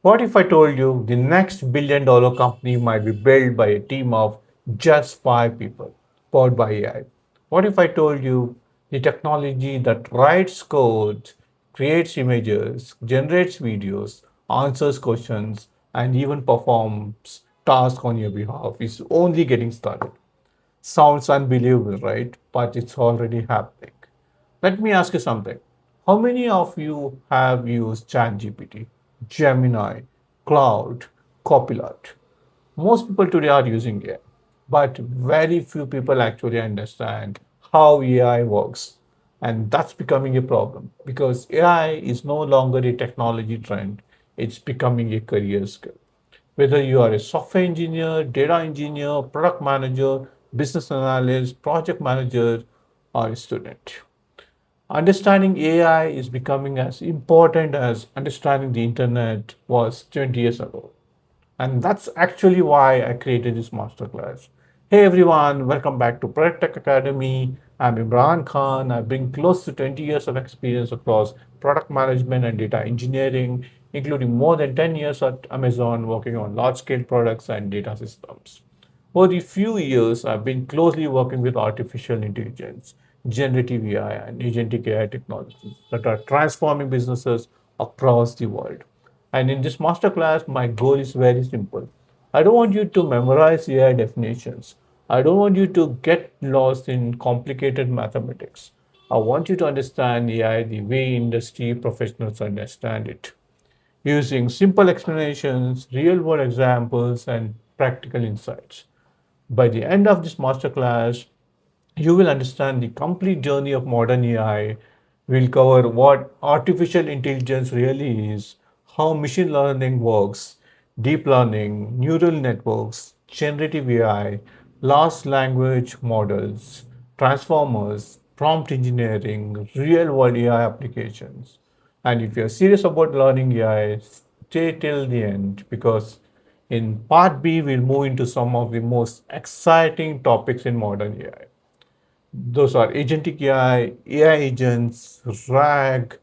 What if I told you the next billion-dollar company might be built by a team of just five people, powered by AI? What if I told you the technology that writes code, creates images, generates videos, answers questions, and even performs tasks on your behalf is only getting started? Sounds unbelievable, right? But it's already happening. Let me ask you something. How many of you have used ChatGPT, Gemini, Claude, Copilot? Most people today are using it, but very few people actually understand how AI works. And that's becoming a problem because AI is no longer a technology trend, it's becoming a career skill. Whether you are a software engineer, data engineer, product manager, business analyst, project manager, or a student. Understanding AI is becoming as important as understanding the internet was 20 years ago. And that's actually why I created this masterclass. Hey everyone, welcome back to ProductTech Academy. I'm Imran Khan. I bring close to 20 years of experience across product management and data engineering, including more than 10 years at Amazon working on large scale products and data systems. For the few years, I've been closely working with artificial intelligence, generative AI, and agentic AI technologies that are transforming businesses across the world. And in this masterclass, my goal is very simple. I don't want you to memorize AI definitions. I don't want you to get lost in complicated mathematics. I want you to understand AI the way industry professionals understand it, using simple explanations, real world examples, and practical insights. By the end of this masterclass, you will understand the complete journey of modern AI. We'll cover what artificial intelligence really is, how machine learning works, deep learning, neural networks, generative AI, large language models, transformers, prompt engineering, real world AI applications. And if you're serious about learning AI, stay till the end because in part B, we'll move into some of the most exciting topics in modern AI. Those are agentic AI, AI agents, RAG,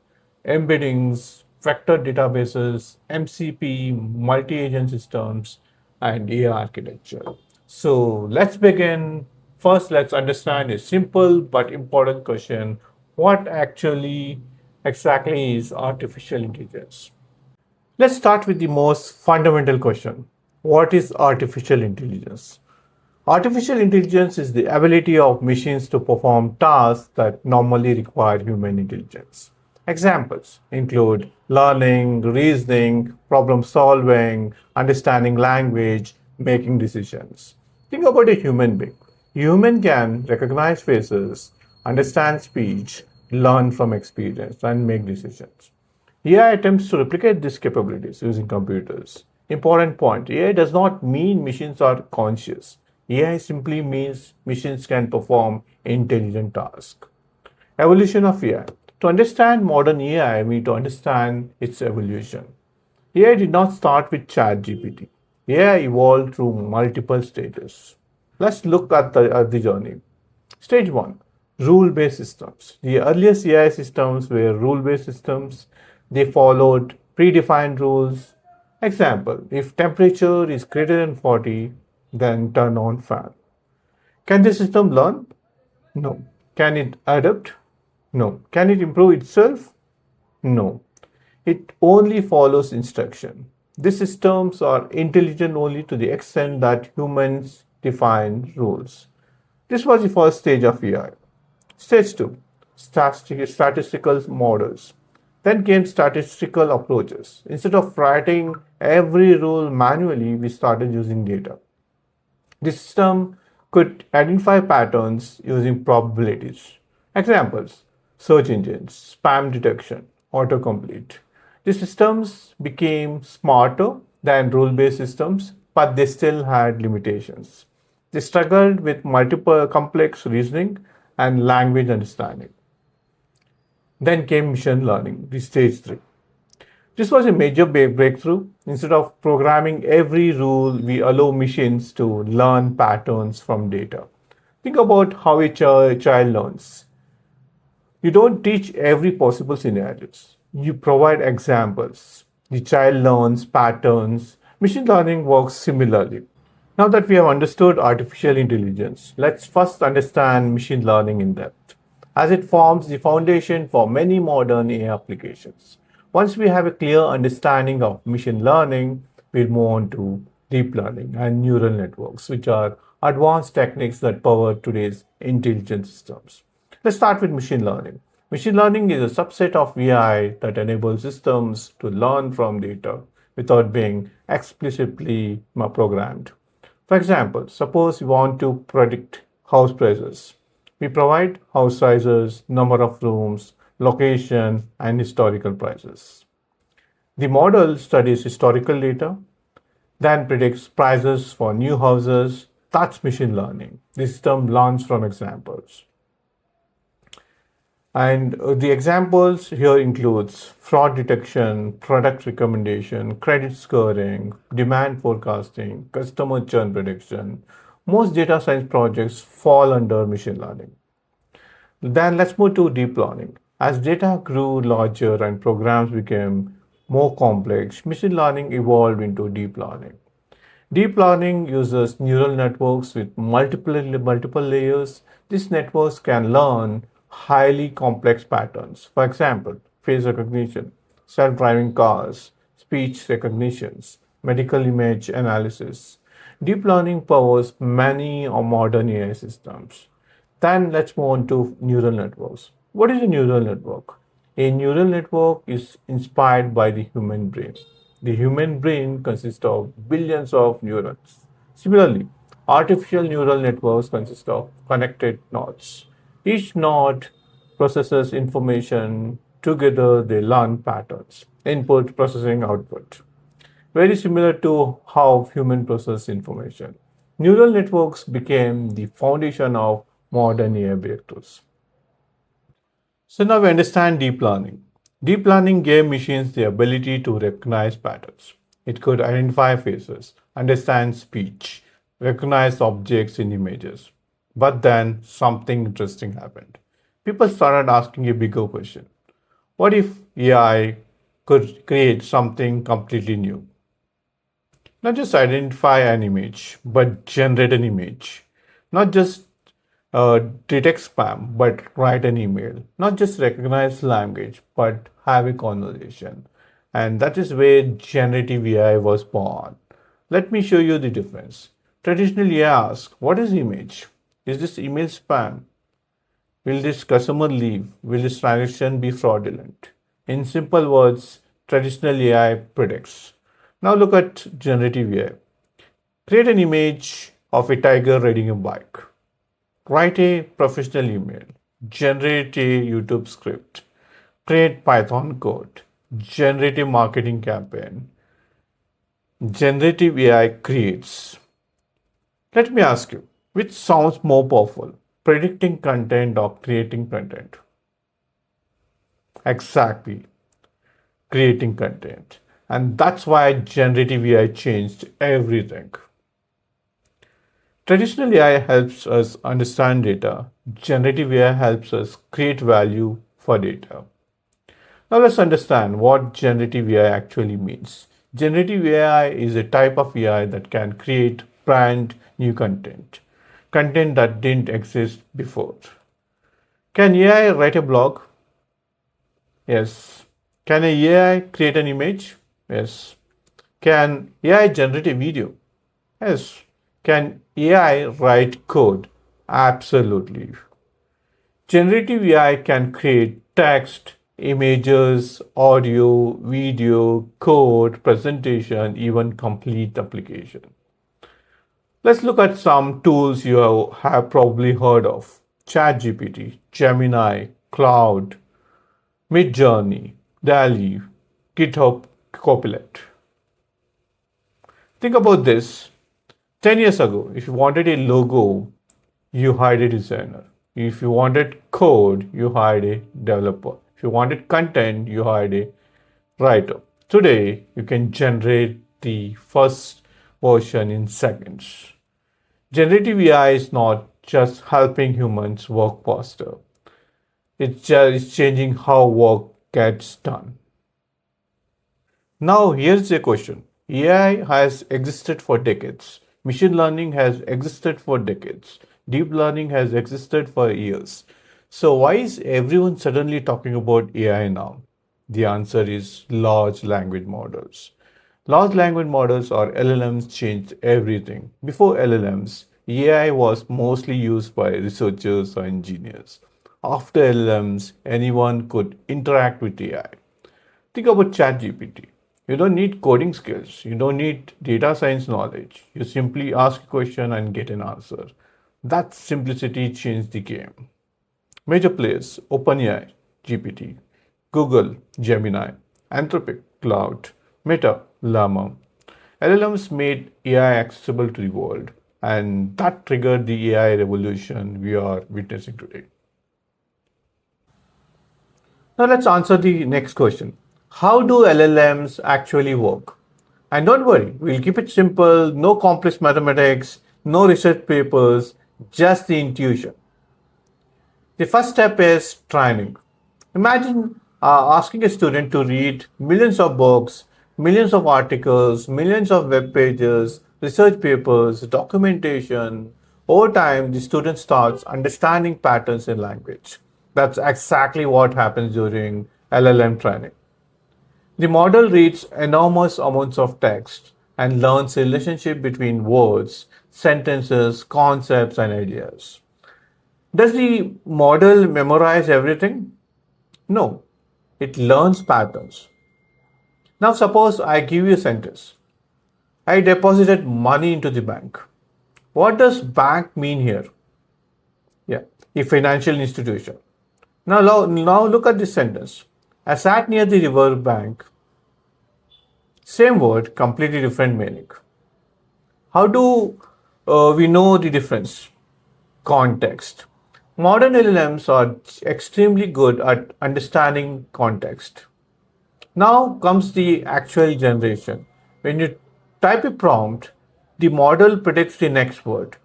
embeddings, vector databases, MCP, multi-agent systems, and AI architecture. So let's begin. First, let's understand a simple but important question. What actually exactly is artificial intelligence? Let's start with the most fundamental question. What is artificial intelligence? Artificial intelligence is the ability of machines to perform tasks that normally require human intelligence. Examples include learning, reasoning, problem solving, understanding language, making decisions. Think about a human being. A human can recognize faces, understand speech, learn from experience, and make decisions. AI attempts to replicate these capabilities using computers. Important point, AI does not mean machines are conscious. AI simply means machines can perform intelligent tasks. Evolution of AI. To understand modern AI, we need to understand its evolution. AI did not start with ChatGPT. AI evolved through multiple stages. Let's look at the journey. Stage 1, rule based systems. The earliest AI systems were rule based systems. They followed predefined rules. Example, if temperature is greater than 40, then turn on fan. Can the system learn? No. Can it adapt? No. Can it improve itself? No. It only follows instruction. These systems are intelligent only to the extent that humans define rules. This was the first stage of AI. Stage 2, statistical models. Then came statistical approaches. Instead of writing every rule manually, we started using data. The system could identify patterns using probabilities. Examples, search engines, spam detection, autocomplete. The systems became smarter than rule based systems, but they still had limitations. They struggled with multiple complex reasoning and language understanding. Then came machine learning, the stage 3. This was a major breakthrough. Instead of programming every rule, we allow machines to learn patterns from data. Think about how a child learns. You don't teach every possible scenarios. You provide examples. The child learns patterns. Machine learning works similarly. Now that we have understood artificial intelligence, let's first understand machine learning in depth, as it forms the foundation for many modern AI applications. Once we have a clear understanding of machine learning, we'll move on to deep learning and neural networks, which are advanced techniques that power today's intelligent systems. Let's start with machine learning. Machine learning is a subset of AI that enables systems to learn from data without being explicitly programmed. For example, suppose you want to predict house prices. We provide house sizes, number of rooms, location, and historical prices. The model studies historical data, then predicts prices for new houses. That's machine learning. The system learns from examples. And the examples here includes fraud detection, product recommendation, credit scoring, demand forecasting, customer churn prediction. Most data science projects fall under machine learning. Then let's move to deep learning. As data grew larger and programs became more complex, machine learning evolved into deep learning. Deep learning uses neural networks with multiple layers. These networks can learn highly complex patterns. For example, face recognition, self-driving cars, speech recognitions, medical image analysis. Deep learning powers many of modern AI systems. Then let's move on to neural networks. What is a neural network? A neural network is inspired by the human brain. The human brain consists of billions of neurons. Similarly, artificial neural networks consist of connected nodes. Each node processes information. Together, they learn patterns, input, processing, output. Very similar to how human process information. Neural networks became the foundation of modern AI breakthroughs. So now we understand deep learning. Deep learning gave machines the ability to recognize patterns. It could identify faces, understand speech, recognize objects in images. But then something interesting happened. People started asking a bigger question. What if AI could create something completely new? Not just identify an image, but generate an image. Not just detect spam, but write an email. Not just recognize language, but have a conversation. And that is where generative AI was born. Let me show you the difference. Traditionally, I ask, what is image? Is this email spam? Will this customer leave? Will this transaction be fraudulent? In simple words, traditional AI predicts. Now look at generative AI. Create an image of a tiger riding a bike. Write a professional email. Generate a YouTube script. Create Python code. Generate a marketing campaign. Generative AI creates. Let me ask you, which sounds more powerful? Predicting content or creating content? Exactly, creating content. And that's why generative AI changed everything. Traditional AI helps us understand data. Generative AI helps us create value for data. Now let's understand what generative AI actually means. Generative AI is a type of AI that can create brand new content, content that didn't exist before. Can AI write a blog? Yes. Can a AI create an image? Yes. Can AI generate a video? Yes. Can AI write code? Absolutely. Generative AI can create text, images, audio, video, code, presentation, even complete application. Let's look at some tools you have probably heard of. ChatGPT, Gemini, Claude, Midjourney, DALL-E, GitHub Copilot. Think about this. 10 years ago, if you wanted a logo, you hired a designer. If you wanted code, you hired a developer. If you wanted content, you hired a writer. Today, you can generate the first version in seconds. Generative AI is not just helping humans work faster, it's just changing how work gets done. Now, here's a question. AI has existed for decades. Machine learning has existed for decades. Deep learning has existed for years. So, why is everyone suddenly talking about AI now? The answer is large language models. Large language models or LLMs changed everything. Before LLMs, AI was mostly used by researchers or engineers. After LLMs, anyone could interact with AI. Think about ChatGPT. You don't need coding skills. You don't need data science knowledge. You simply ask a question and get an answer. That simplicity changed the game. Major players OpenAI, GPT, Google, Gemini, Anthropic, Claude, Meta, Llama. LLMs made AI accessible to the world, and that triggered the AI revolution we are witnessing today. Now let's answer the next question. How do LLMs actually work? And don't worry, we'll keep it simple, no complex mathematics, no research papers, just the intuition. The first step is training. Imagine asking a student to read millions of books, millions of articles, millions of web pages, research papers, documentation. Over time, the student starts understanding patterns in language. That's exactly what happens during LLM training. The model reads enormous amounts of text and learns a relationship between words, sentences, concepts, and ideas. Does the model memorize everything? No, it learns patterns. Now, suppose I give you a sentence. I deposited money into the bank. What does bank mean here? Yeah, a financial institution. Now look at this sentence. I sat near the river bank. Same word, completely different meaning. How do we know the difference? Context. Modern LLMs are extremely good at understanding context. Now comes the actual generation. When you type a prompt, the model predicts the next word,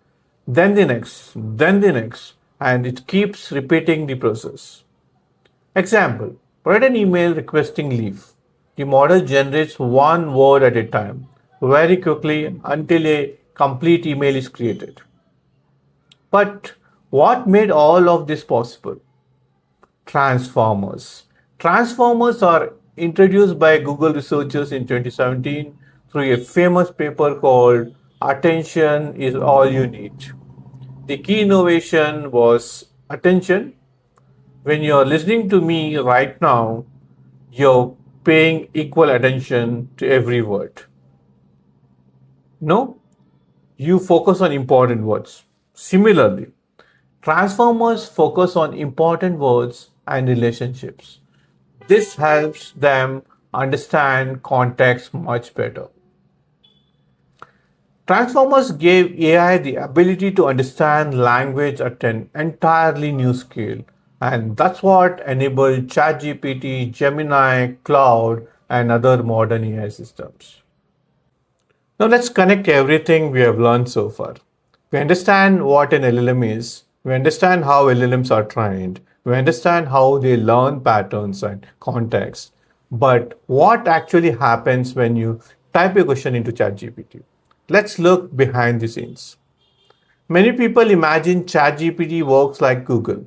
then the next, and it keeps repeating the process. Example, write an email requesting leave. The model generates one word at a time very quickly until a complete email is created. But what made all of this possible? Transformers. Transformers are introduced by Google researchers in 2017 through a famous paper called Attention is All You Need. The key innovation was attention. When you're listening to me right now, you're paying equal attention to every word. No, you focus on important words. Similarly, transformers focus on important words and relationships. This helps them understand context much better. Transformers gave AI the ability to understand language at an entirely new scale. And that's what enabled ChatGPT, Gemini, Claude, and other modern AI systems. Now let's connect everything we have learned so far. We understand what an LLM is, we understand how LLMs are trained, we understand how they learn patterns and context. But what actually happens when you type a question into ChatGPT? Let's look behind the scenes. Many people imagine ChatGPT works like Google.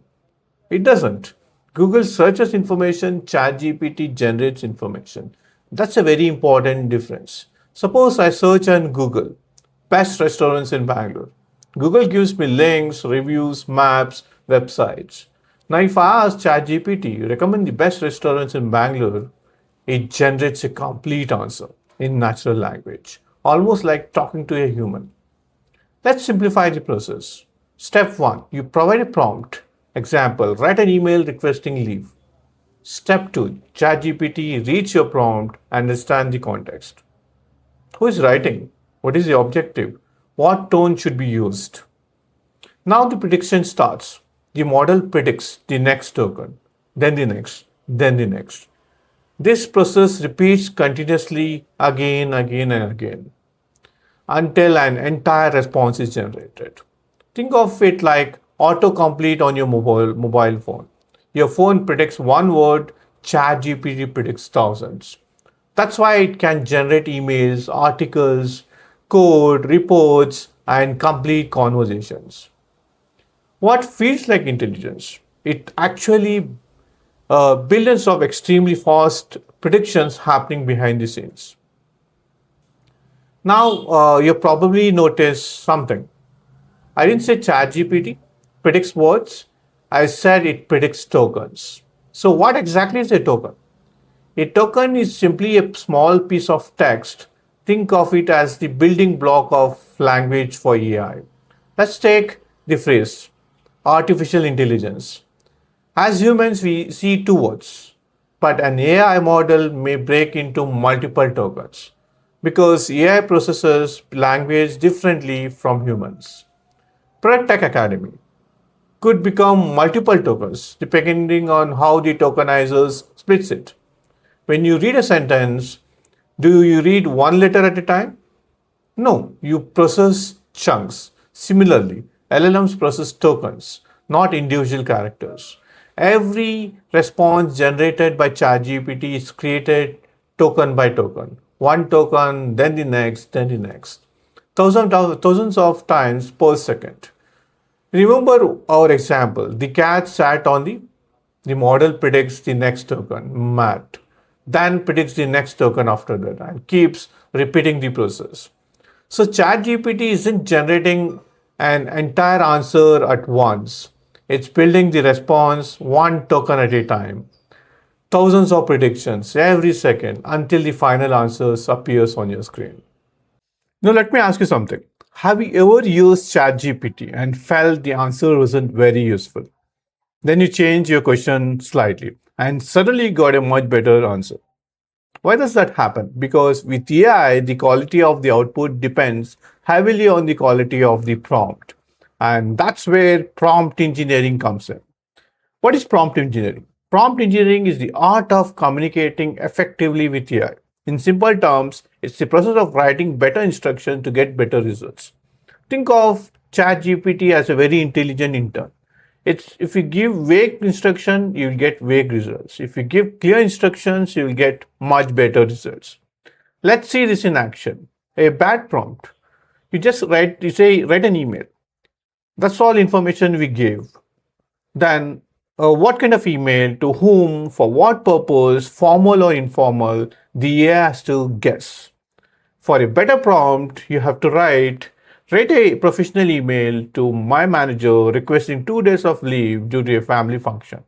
It doesn't. Google searches information, ChatGPT generates information. That's a very important difference. Suppose I search on Google, best restaurants in Bangalore. Google gives me links, reviews, maps, websites. Now, if I ask ChatGPT, recommend the best restaurants in Bangalore, it generates a complete answer in natural language, almost like talking to a human. Let's simplify the process. Step 1, you provide a prompt. Example, write an email requesting leave. Step 2, ChatGPT reads your prompt and understand the context. Who is writing? What is the objective? What tone should be used? Now the prediction starts. The model predicts the next token, then the next, then the next. This process repeats continuously again and again until an entire response is generated. Think of it like autocomplete on your mobile phone. Your phone predicts one word, ChatGPT predicts thousands. That's why it can generate emails, articles, code, reports, and complete conversations. What feels like intelligence? It actually billions of extremely fast predictions happening behind the scenes. Now, you probably noticed something. I didn't say ChatGPT predicts words. I said it predicts tokens. So, what exactly is a token? A token is simply a small piece of text. Think of it as the building block of language for AI. Let's take the phrase artificial intelligence. As humans, we see two words, but an AI model may break into multiple tokens because AI processes language differently from humans. ProductTech Academy could become multiple tokens depending on how the tokenizers splits it. When you read a sentence, do you read one letter at a time? No, you process chunks. Similarly, LLMs process tokens, not individual characters. Every response generated by ChatGPT is created token by token. One token, then the next, then the next. Thousands of times per second. Remember our example. The cat sat on the model predicts the next token, mat, then predicts the next token after that and keeps repeating the process. So ChatGPT isn't generating an entire answer at once. It's building the response one token at a time. Thousands of predictions every second until the final answers appears on your screen. Now let me ask you something. Have you ever used ChatGPT and felt the answer wasn't very useful? Then you change your question slightly and suddenly got a much better answer. Why does that happen? Because with AI, the quality of the output depends heavily on the quality of the prompt. And that's where prompt engineering comes in. What is prompt engineering? Prompt engineering is the art of communicating effectively with AI. In simple terms, it's the process of writing better instructions to get better results. Think of ChatGPT as a very intelligent intern. It's if you give vague instruction, you will get vague results. If you give clear instructions, you will get much better results. Let's see this in action. A bad prompt. You say write an email. That's all information we gave. Then what kind of email, to whom, for what purpose, formal or informal, the AI has to guess. For a better prompt, you have to write a professional email to my manager requesting 2 days of leave due to a family function.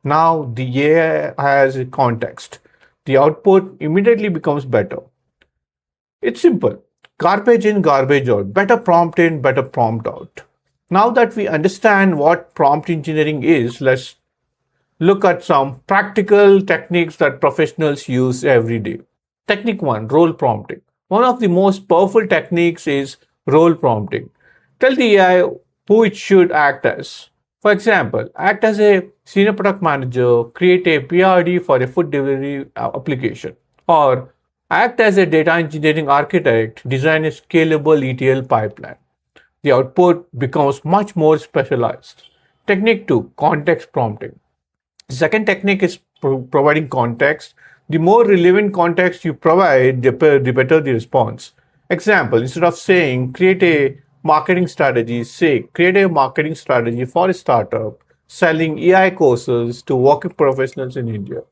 Now the AI has a context. The output immediately becomes better. It's simple. Garbage in, garbage out. Better prompt in, better prompt out. Now that we understand what prompt engineering is, let's look at some practical techniques that professionals use every day. Technique 1, role prompting. One of the most powerful techniques is role prompting. Tell the AI who it should act as. For example, act as a senior product manager, create a PRD for a food delivery application, or act as a data engineering architect, design a scalable ETL pipeline. The output becomes much more specialized. Technique 2, context prompting. Second technique is providing context. The more relevant context you provide, the better the response. Example, instead of saying create a marketing strategy, say create a marketing strategy for a startup selling AI courses to working professionals in India.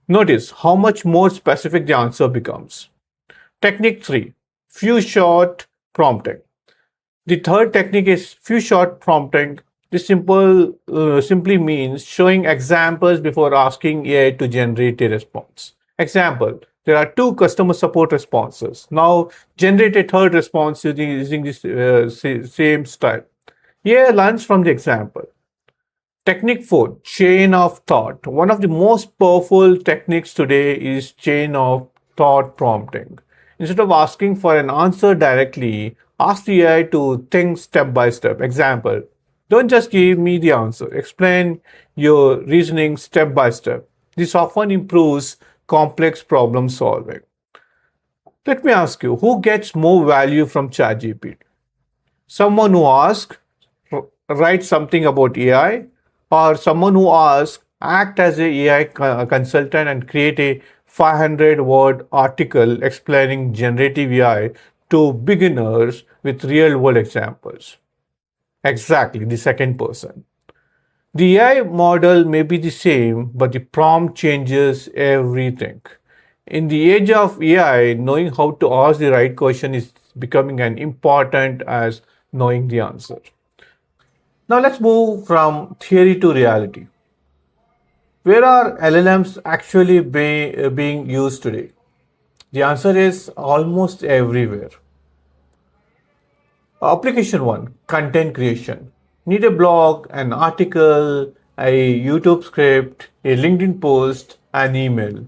Notice how much more specific the answer becomes. Technique 3, few short prompting. The third technique is few short prompting. This simply means showing examples before asking AI to generate a response. Example, there are two customer support responses. Now generate a third response using this same style. AI learns from the example. Technique 4, chain of thought. One of the most powerful techniques today is chain of thought prompting. Instead of asking for an answer directly, ask the AI to think step by step. Example, don't just give me the answer, explain your reasoning step by step. This often improves complex problem solving. Let me ask you, who gets more value from ChatGPT? Someone who asks, write something about AI, or someone who asks, act as a AI consultant and create a 500-word article explaining generative AI to beginners with real world examples. Exactly, the second person. The AI model may be the same, but the prompt changes everything. In the age of AI, knowing how to ask the right question is becoming as important as knowing the answer. Now let's move from theory to reality. Where are LLMs actually being used today? The answer is almost everywhere. Application 1, content creation. Need a blog, an article, a YouTube script, a LinkedIn post, an email.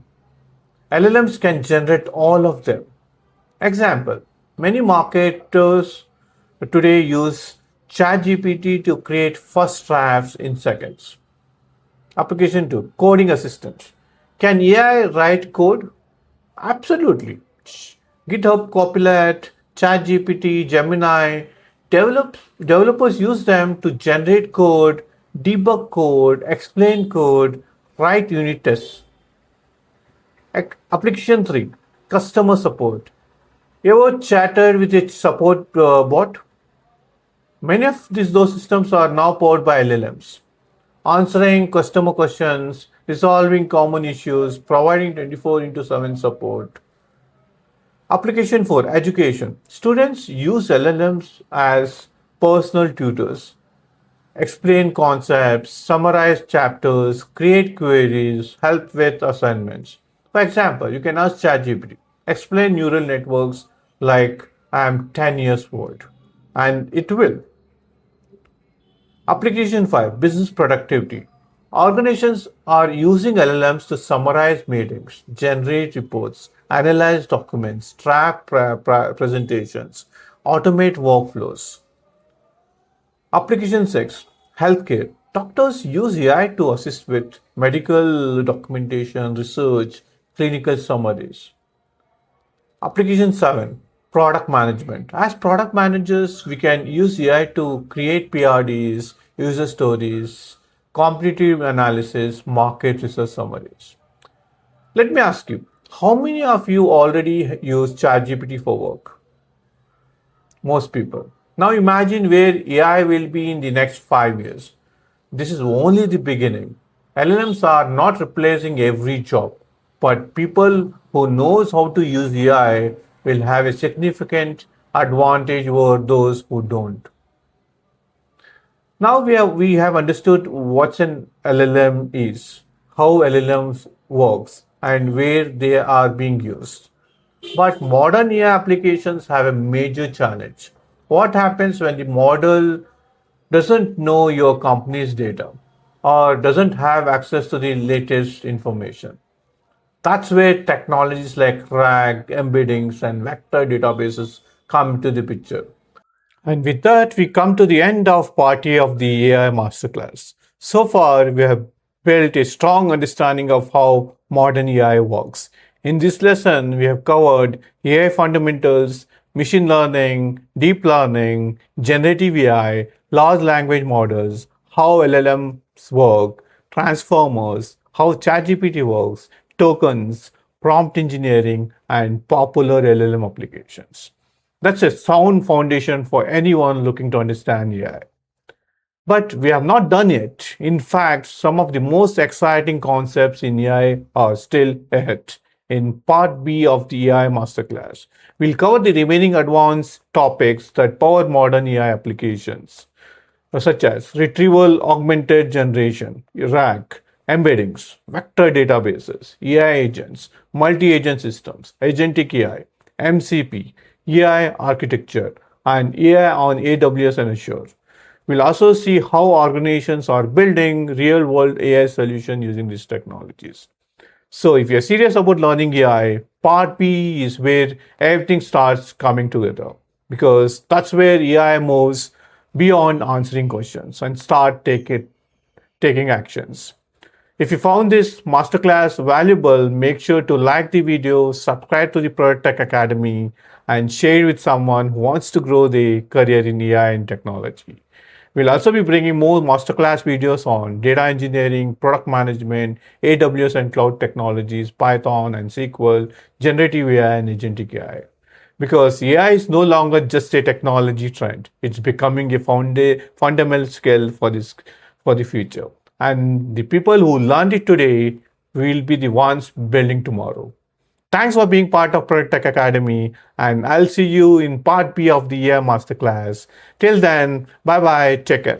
LLMs can generate all of them. Example, many marketers today use ChatGPT to create first drafts in seconds. Application 2, coding assistant. Can AI write code? Absolutely. GitHub Copilot, ChatGPT, Gemini, developers use them to generate code, debug code, explain code, write unit tests. Application 3, customer support. You ever chatted with a support bot? Many of those systems are now powered by LLMs, answering customer questions, resolving common issues, providing 24 into 7 support. Application for education. Students use LLMs as personal tutors, explain concepts, summarize chapters, create queries, help with assignments. For example, you can ask ChatGPT, explain neural networks like I am 10 years old, and it will. Application 5, business productivity. Organizations are using LLMs to summarize meetings, generate reports, analyze documents, track presentations, automate workflows. Application 6, healthcare. Doctors use AI to assist with medical documentation, research, clinical summaries. Application 7, product management. As product managers, we can use AI to create PRDs, user stories, competitive analysis, market research summaries. Let me ask you, how many of you already use ChatGPT for work? Most people. Now imagine where AI will be in the next 5 years. This is only the beginning. LLMs are not replacing every job, but people who knows how to use AI will have a significant advantage over those who don't. Now we have understood what an LLM is, how LLMs works, and where they are being used. But modern AI applications have a major challenge. What happens when the model doesn't know your company's data or doesn't have access to the latest information? That's where technologies like RAG, embeddings, and vector databases come into the picture. And with that, we come to the end of part A of the AI Masterclass. So far, we have built a strong understanding of how modern AI works. In this lesson, we have covered AI fundamentals, machine learning, deep learning, generative AI, large language models, how LLMs work, transformers, how ChatGPT works, tokens, prompt engineering, and popular LLM applications. That's a sound foundation for anyone looking to understand AI. But we have not done yet. In fact, some of the most exciting concepts in AI are still ahead. In part B of the AI Masterclass, we'll cover the remaining advanced topics that power modern AI applications, such as retrieval augmented generation, RAG, embeddings, vector databases, AI agents, multi agent systems, Agentic AI, MCP, AI architecture, and AI on AWS and Azure. We'll also see how organizations are building real world AI solutions using these technologies. So, if you're serious about learning AI, part B is where everything starts coming together because that's where AI moves beyond answering questions and taking actions. If you found this masterclass valuable, make sure to like the video, subscribe to the Product Tech Academy, and share it with someone who wants to grow their career in AI and technology. We'll also be bringing more masterclass videos on data engineering, product management, AWS and cloud technologies, Python and SQL, generative AI and agentic AI. Because AI is no longer just a technology trend; it's becoming a fundamental skill for the future. And the people who learned it today will be the ones building tomorrow. Thanks for being part of ProductTech Academy, and I'll see you in part B of the year masterclass. Till then, bye bye, take care.